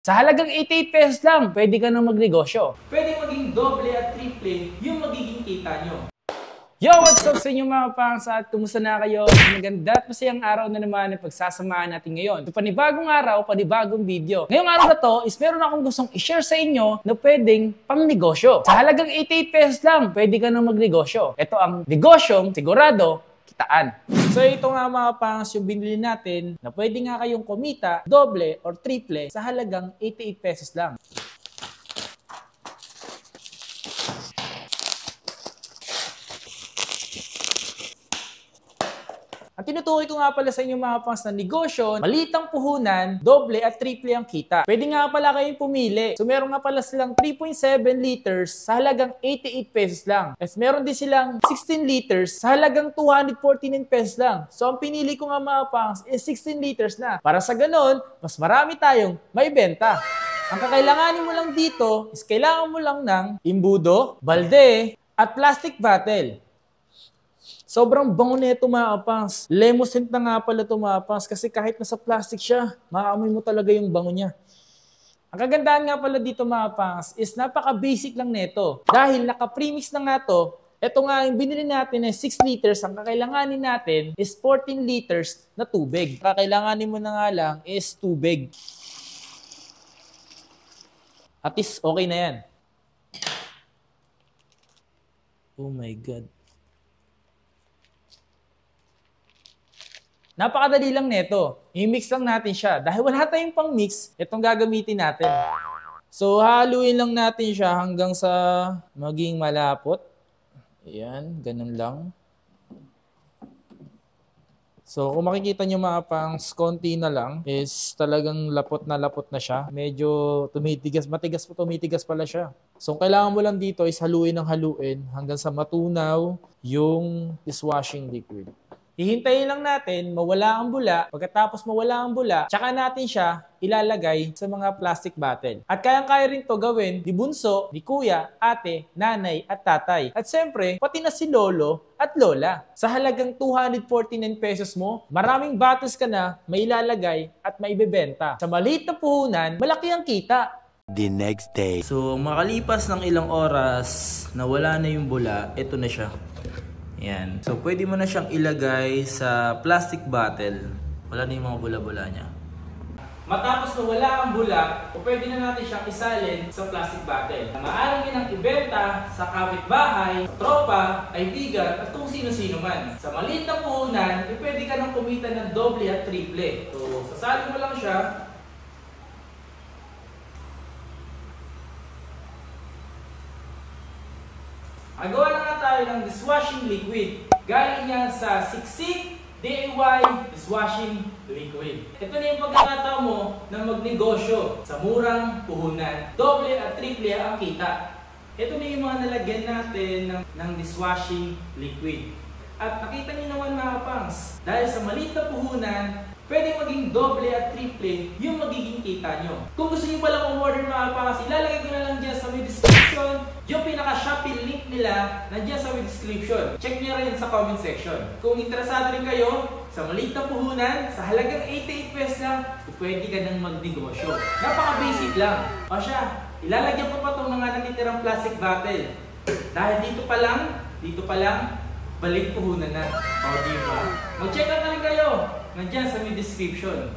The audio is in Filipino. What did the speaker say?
Sa halagang 88 pesos lang, pwede ka nang magnegosyo. Pwede maging doble at triple yung magiging kita nyo. Yo! What's up sa inyo mga pangs at kumusta na kayo? Maganda at masayang araw na naman ang pagsasamahan natin ngayon. So, panibagong araw, panibagong video. Ngayong araw na to is meron akong gustong i-share sa inyo na pwedeng pang negosyo. Sa halagang 88 pesos lang, pwede ka nang magnegosyo. Ito ang negosyong sigurado kitaan. So ito nga mga pangs yung binili natin na pwede nga kayong kumita doble or triple sa halagang 88 pesos lang. Ang tinutukoy ko nga pala sa inyo mga pangs na negosyo, maliit ang puhunan, doble at triple ang kita. Pwede nga pala kayong pumili. So meron nga pala silang 3.7 liters sa halagang 88 pesos lang. At meron din silang 16 liters sa halagang 249 pesos lang. So ang pinili ko nga mga pangs is 16 liters na. Para sa ganon, mas marami tayong maibenta. Ang kakailanganin mo lang dito is kailangan mo lang ng imbudo, balde, at plastic bottle. Sobrang bango nito mga kapangs. Lemon scent na nga pala ito mga kapangs kasi kahit nasa plastic siya, maamoy mo talaga yung bango niya. Ang kagandahan nga pala dito mga kapangs is napaka-basic lang nito. Dahil naka-premix na nga to, ito nga yung binili natin ay 6 liters. Ang kakailanganin natin is 14 liters na tubig. Ang kakailanganin mo na nga lang is tubig. At least okay na yan. Oh my God. Napakadali lang nito. I-mix lang natin siya. Dahil wala tayong pang-mix, itong gagamitin natin. So, haluin lang natin siya hanggang sa maging malapot. Ayan, ganun lang. So, kung makikita nyo mga pangs, konti na lang, is talagang lapot na siya. Medyo tumitigas, tumitigas pala siya. So, kailangan mo lang dito is haluin ng haluin hanggang sa matunaw yung dishwashing liquid. Hihintayin lang natin mawala ang bula. Pagkatapos mawala ang bula, tsaka natin siya ilalagay sa mga plastic bottle. At kayang-kaya rin to gawin ni bunso, ni kuya, ate, nanay, at tatay. At siyempre, pati na si lolo at lola. Sa halagang 249 pesos mo, maraming bottles ka na may ilalagay at maibebenta. Sa maliit na puhunan, malaki ang kita. The next day. So, makalipas ng ilang oras na wala na yung bula, ito na siya. Yan. So, pwede mo na siyang ilagay sa plastic bottle. Wala na yung mga bula-bula niya. Matapos na wala ang bula, pwede na natin siyang isalin sa plastic bottle. Maaari nyo nang ibenta sa kapitbahay, sa tropa, kaibigan, at kung sino-sino man. Sa maliit na puhunan, pwede ka nang kumita ng doble at triple. So, sasalin mo lang siya. Magawa na nga tayo ng dishwashing liquid. Galing yan sa Siksik DIY Dishwashing Liquid. Ito na yung pagkakataon mo na magnegosyo sa murang puhunan. Doble at triple ang kita. Ito na yung mga nalagyan natin ng dishwashing liquid. At nakita niyo naman mga pangs, dahil sa maliit na puhunan, pwede maging doble at triple yung magiging kita nyo. Kung gusto nyo palang umorder mga pangas, ilalagay ko na lang dyan sa may description. Yung pinaka-Shopee link nila, nandiyan sa may description. Check nyo rin sa comment section. Kung interesado rin kayo sa maliit na puhunan, sa halagang 88 pesos lang, pwede ka nang magnegosyo. Napaka-basic lang. O siya, ilalagyan ko pa itong mga natitirang plastic bottle. Dahil dito pa lang, balik puhunan na. O diba? Mag-check out na rin kayo. Nandiyan sa may description.